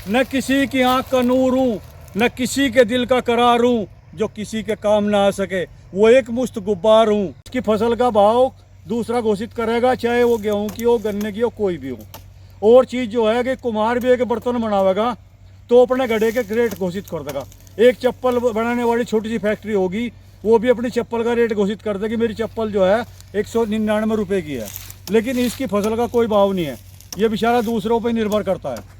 न किसी की आंख का नूर हूँ, न किसी के दिल का करार हूँ, जो किसी के काम ना आ सके वो एक मुश्त गुब्बार हूँ। इसकी फसल का भाव दूसरा घोषित करेगा, चाहे वो गेहूं की हो, गन्ने की हो, कोई भी हो। और चीज़ जो है कि कुम्हार भी एक बर्तन बनावेगा तो अपने घड़े के रेट घोषित कर देगा। एक चप्पल बनाने वाली छोटी सी फैक्ट्री होगी, वो भी अपनी चप्पल का रेट घोषित कर देगी, मेरी चप्पल जो है 199 रुपये की है, लेकिन इसकी फसल का कोई भाव नहीं है। ये बेचारा दूसरों पर निर्भर करता है।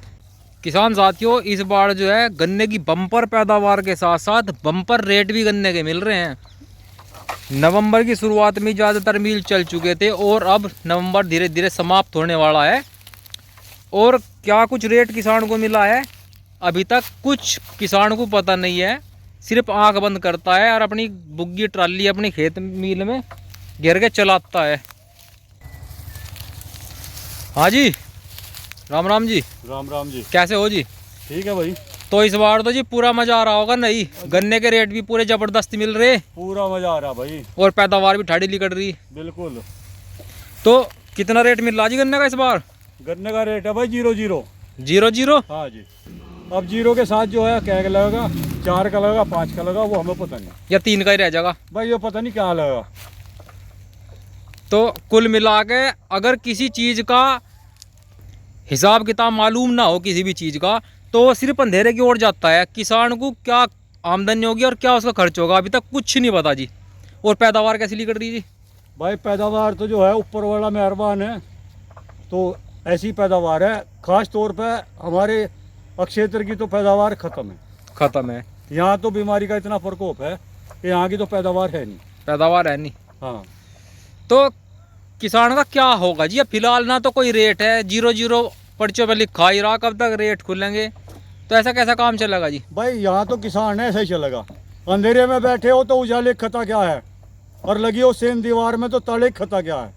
किसान साथियों, इस बार जो है गन्ने की बम्पर पैदावार के साथ साथ बम्पर रेट भी गन्ने के मिल रहे हैं। नवंबर की शुरुआत में ज़्यादातर मिल चल चुके थे और अब नवंबर धीरे धीरे समाप्त होने वाला है। और क्या कुछ रेट किसान को मिला है अभी तक कुछ किसान को पता नहीं है, सिर्फ आंख बंद करता है और अपनी बुग्गी ट्राली अपनी खेत मील में घेर के चलाता है। हाँ जी, राम राम जी। राम राम जी। कैसे हो जी? ठीक है भाई। तो इस बार तो जी पूरा मजा आ रहा होगा, नहीं गन्ने के रेट भी पूरे जबरदस्त मिल रहे, पूरा मजा आ रहा भाई, और पैदावार भी ठाड़ी निकल रही। बिल्कुल। तो कितना रेट मिल रहा जी गन्ने का इस बार? गन्ने का रेट है भाई 0 0। 0 0? हाँ जी। अब 0 के साथ जो है क्या लगेगा, 4 का लगेगा, 5 का लगेगा, वो हमें पता नहीं या 3 का ही रह जाएगा भाई, ये पता नहीं क्या लगेगा। तो कुल मिला के अगर किसी चीज़ का हिसाब किताब मालूम ना हो किसी भी चीज़ का, तो वो सिर्फ अंधेरे की ओर जाता है। किसान को क्या आमदनी होगी और क्या उसका खर्च होगा अभी तक कुछ नहीं पता जी। और पैदावार कैसी निकल रही जी? भाई पैदावार तो जो है ऊपर वाला मेहरबान है, तो ऐसी पैदावार है। खास तौर पे हमारे क्षेत्र की तो पैदावार ख़त्म है। यहाँ तो बीमारी का इतना प्रकोप है कि यहाँ की तो पैदावार है नहीं। पैदावार है नहीं। हाँ। तो किसान का क्या होगा जी? अब फिलहाल ना तो कोई रेट है, 0 0 पर्चों पे लिखा ही रहा, कब तक रेट खुलेंगे? तो ऐसा कैसा काम चलेगा जी? भाई यहाँ तो किसान है, ऐसा ही चलेगा। अंधेरे में बैठे हो तो उजाले खता क्या है, और लगी हो सेम दीवार में तो ताले खता क्या है।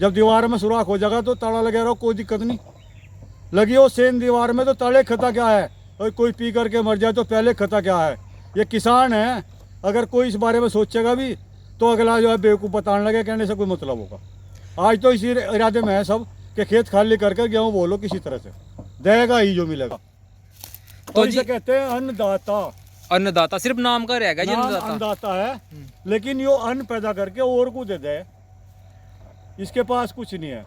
जब दीवार में सुराख हो जाएगा तो ताला लगे रहो, कोई दिक्कत नहीं। लगी हो सेम दीवार में तो ताले खता क्या है, और कोई पी करके मर जाए तो पहले खता क्या है। ये किसान है, अगर कोई इस बारे में सोचेगा भी तो अगला जो है बेवकूफ़ बताने लगे, कहने से कोई मतलब होगा। आज तो इसी इरादे में है सब कि खेत खाली करके गेहूँ बोलो किसी तरह से, देगा ही जो मिलेगा। तो इसे कहते हैं अन्नदाता। अन्नदाता सिर्फ नाम का रहेगा जी, अन्नदाता है, लेकिन यो अन्न पैदा करके और को दे दे, इसके पास कुछ नहीं है।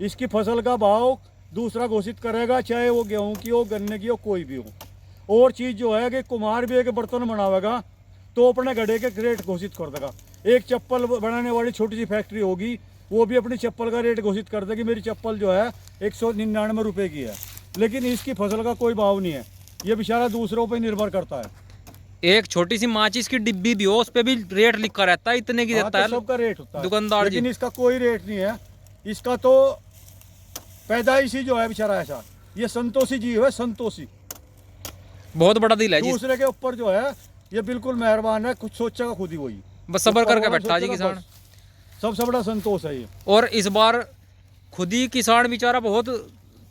इसकी फसल का भाव दूसरा घोषित करेगा, चाहे वो गेहूं की हो, गन्ने की हो, कोई भी हो। और चीज़ जो है कि कुम्हार भी एक बर्तन बनावेगा तो अपने घड़े के रेट घोषित कर देगा। एक चप्पल बनाने वाली छोटी सी फैक्ट्री होगी, वो भी अपनी चप्पल का रेट घोषित कर देगी, मेरी चप्पल जो है 199 रुपये की है, लेकिन इसकी फसल का कोई भाव नहीं है। ये बेचारा दूसरों पर निर्भर करता है। एक छोटी सी माचिस की डिब्बी भी हो उस पे भी रेट लिखा रहता है, इतने की देता है। तो सबका रेट होता है दुकानदार, लेकिन इसका कोई रेट नहीं है। इसका तो पैदाइशी जो है बेचारा ऐसा, ये संतोषी जीव है, संतोषी। बहुत बड़ा दिल है जी। दूसरे के ऊपर जो है ये बिल्कुल मेहरबान है, कुछ सोचेगा खुद ही वही, बस सबर करके बैठा जी किसान। सबसे बड़ा संतोष है ये। और इस बार खुद ही किसान बेचारा बहुत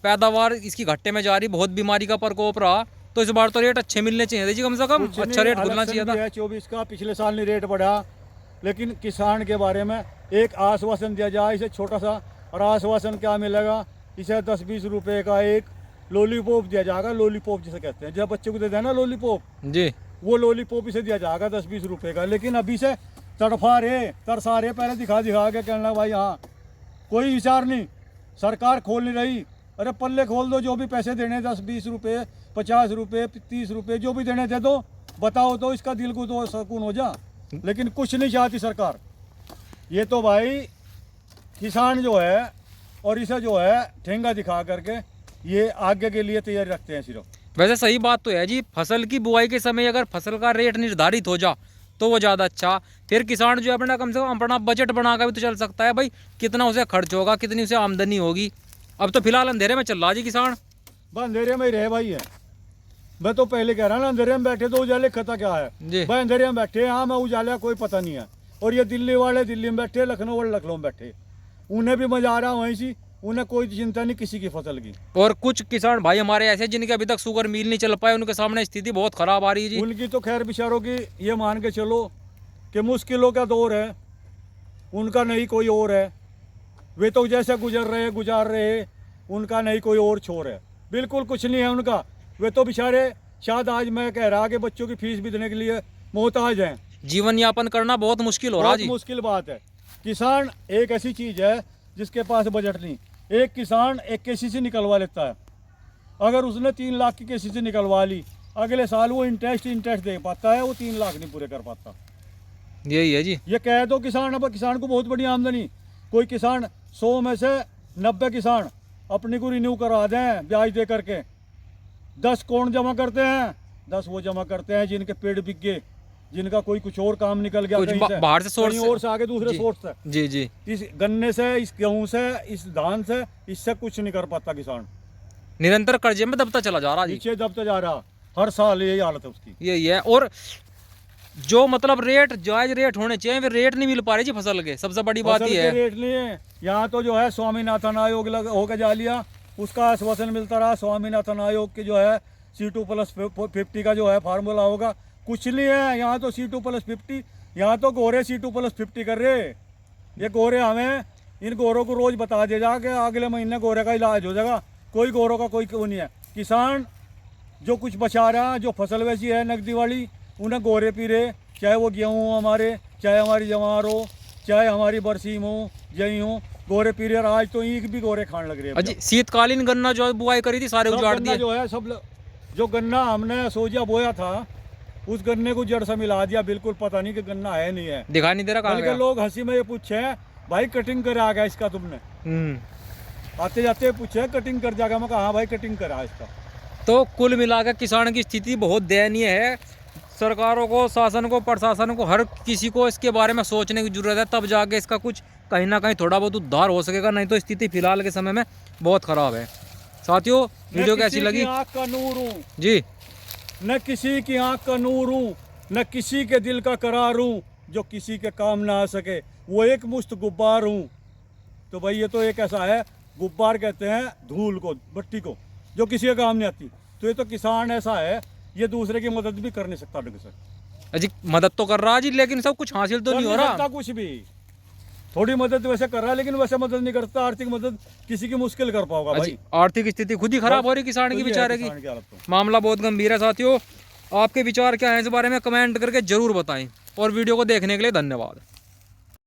पैदावार इसकी घट्टे में जा रही, बहुत बीमारी का प्रकोप रहा, तो इस बार तो रेट अच्छे मिलने चाहिए जी, कम से कम अच्छा रेट खुलना चाहिए था। 24 का पिछले साल नहीं रेट बढ़ा, लेकिन किसान के बारे में एक आश्वासन दिया जाए इसे छोटा सा। और आश्वासन क्या मिलेगा इसे? 10-20 रुपए का एक लॉलीपॉप दिया जाएगा। लॉलीपॉप जिसे कहते हैं, जब बच्चे को देते हैं ना लॉलीपॉप जी, वो लॉलीपॉप इसे दिया जाएगा 10-20 रुपए का। लेकिन अभी से तड़फा रहे, तरसा रहे, पहले दिखा के कहना भाई हाँ, कोई विचार नहीं, सरकार खोल नहीं रही। अरे पल्ले खोल दो, जो भी पैसे देने 10-20 रुपये, 50 रुपये, 30 रुपये, जो भी देने दे दो, बताओ तो इसका दिल को तो सुकून हो जा। लेकिन कुछ नहीं चाहती सरकार। ये तो भाई किसान जो है और इसे जो है ठेंगा दिखा करके ये आगे के लिए तैयारी रखते हैं सिर्फ। वैसे सही बात तो है जी, फसल की बुआई के समय अगर फसल का रेट निर्धारित हो जा तो वो ज़्यादा अच्छा। फिर किसान जो है अपना कम से कम अपना बजट बनाकर भी तो चल सकता है भाई, कितना उसे खर्च होगा, कितनी उसे आमदनी होगी। अब तो फिलहाल अंधेरे में चल रहा जी किसान। बस अंधेरे में ही रहे भाई है। मैं तो पहले कह रहा ना, अंधेरे में बैठे तो उजाले खता क्या है भाई। अंधेरे में बैठे, हाँ मैं उजाले कोई पता नहीं है। और ये दिल्ली वाले दिल्ली में बैठे, लखनऊ वाले लखनऊ में बैठे, उन्हें भी मजा आ रहा वहीं से, उन्हें कोई चिंता नहीं किसी की फसल की। और कुछ किसान भाई हमारे ऐसे जिनके अभी तक शुगर मिल नहीं चल पाए, उनके सामने स्थिति बहुत खराब आ रही है जी। उनकी तो खैर बेचारों की ये मान के चलो कि मुश्किलों का दौर है, उनका नहीं कोई और है। वे तो जैसे गुजार रहे, उनका नहीं कोई और छोर है। बिल्कुल कुछ नहीं है उनका। वे तो बेचारे शायद आज मैं कह रहा कि बच्चों की फीस भी देने के लिए मोहताज हैं। जीवन यापन करना बहुत मुश्किल हो रहा बहुत जी। मुश्किल बात है। किसान एक ऐसी चीज है जिसके पास बजट नहीं। एक किसान एक केसीसी निकलवा लेता है, अगर उसने 3 लाख की केसीसी निकलवा ली, अगले साल वो इंटरेस्ट दे पाता है, वो 3 लाख नहीं पूरे कर पाता। यही है जी। ये कह दो किसान, अब किसान को बहुत बड़ी आमदनी। कोई किसान 100 में से 90 किसान अपनी को रिन्यू करा दें ब्याज दे करके। 10 कौन जमा करते हैं? 10 वो जमा करते हैं जिनके पेड़ बिक गए, जिनका कोई कुछ और काम निकल गया, कुछ कहीं से बाहर से सोर्स कहीं और से आगे दूसरे जी। सोर्स से। जी जी। इस गन्ने से, इस गेहूं से, इस धान से, इससे कुछ नहीं कर पाता किसान। निरंतर कर्जे में दबता चला जा रहा जी। पीछे दबता जा रहा, हर साल यही हालत है उसकी। यही है। और जो मतलब रेट, जायज रेट होने चाहिए, वे रेट नहीं मिल पा रहे जी फसल के, सबसे बड़ी बात फसल ये के है। रेट नहीं है यहाँ तो। जो है स्वामीनाथन आयोग होकर जा लिया, उसका आश्वासन मिलता रहा। स्वामीनाथन आयोग के जो है C2+50 का जो है फार्मूला होगा, कुछ नहीं है यहाँ तो। C2+50 यहाँ तो गोरे C2+50 कर रहे। ये गोरे हमें, इन गोरों को रोज बता दे जा कि अगले महीने गोरे का इलाज हो जाएगा। कोई गोरों का कोई वो नहीं है। किसान जो कुछ बचा रहा, जो फसल वैसी है नकदी वाली, उन्हें गोरे पी रहे, चाहे वो गेहूँ हो हमारे, चाहे हमारी जवार हो, चाहे हमारी बरसीम हो, जई हो, गोरे पी रहे। और आज तो ईख भी गोरे खाने लग रहे हैं। अजी शीतकालीन गन्ना जो बुआई करी थी सारे सब उजाड़ गन्ना दिए। जो है सब, जो गन्ना हमने सोजा बोया था, उस गन्ने को जड़ से मिला दिया। बिल्कुल पता नहीं कि गन्ना है नहीं है, दिखाई नहीं दे रहा कहाँ बल्कि गया। लोग हंसी में ये पूछे, भाई कटिंग कर आ गया इसका तुमने? आते जाते पूछे कटिंग कर जाएगा। मैं कहा हाँ भाई कटिंग करा इसका। तो कुल मिलाकर किसान की स्थिति बहुत दयनीय है। सरकारों को, शासन को, प्रशासन को, हर किसी को इसके बारे में सोचने की जरूरत है, तब जाके इसका कुछ कहीं ना कहीं थोड़ा बहुत उद्धार हो सकेगा। नहीं तो स्थिति फिलहाल के समय में बहुत खराब है। साथियों, वीडियो कैसी लगी? आँख का नूर हूँ जी। न किसी की आँख का नूर हूँ, न किसी के दिल का करार हूँ, जो किसी के काम ना आ सके वो एक मुश्त गुब्बार हूँ। तो भाई ये तो एक ऐसा है, गुब्बार कहते हैं धूल को, मिट्टी को, जो किसी के काम नहीं आती। तो ये तो किसान ऐसा है, ये दूसरे की मदद भी कर नहीं सकता ढंग से। अजी मदद तो कर रहा जी, लेकिन सब कुछ हासिल तो नहीं हो रहा। कुछ भी थोड़ी मदद वैसे कर रहा है, लेकिन वैसे मदद नहीं करता। आर्थिक मदद किसी की मुश्किल कर पाओगा भाई। आर्थिक स्थिति खुद ही खराब हो रही किसान की, बेचारे की। मामला बहुत गंभीर है। साथियों, आपके विचार क्या है इस बारे में कमेंट करके जरूर बताएं, और वीडियो को देखने के लिए धन्यवाद।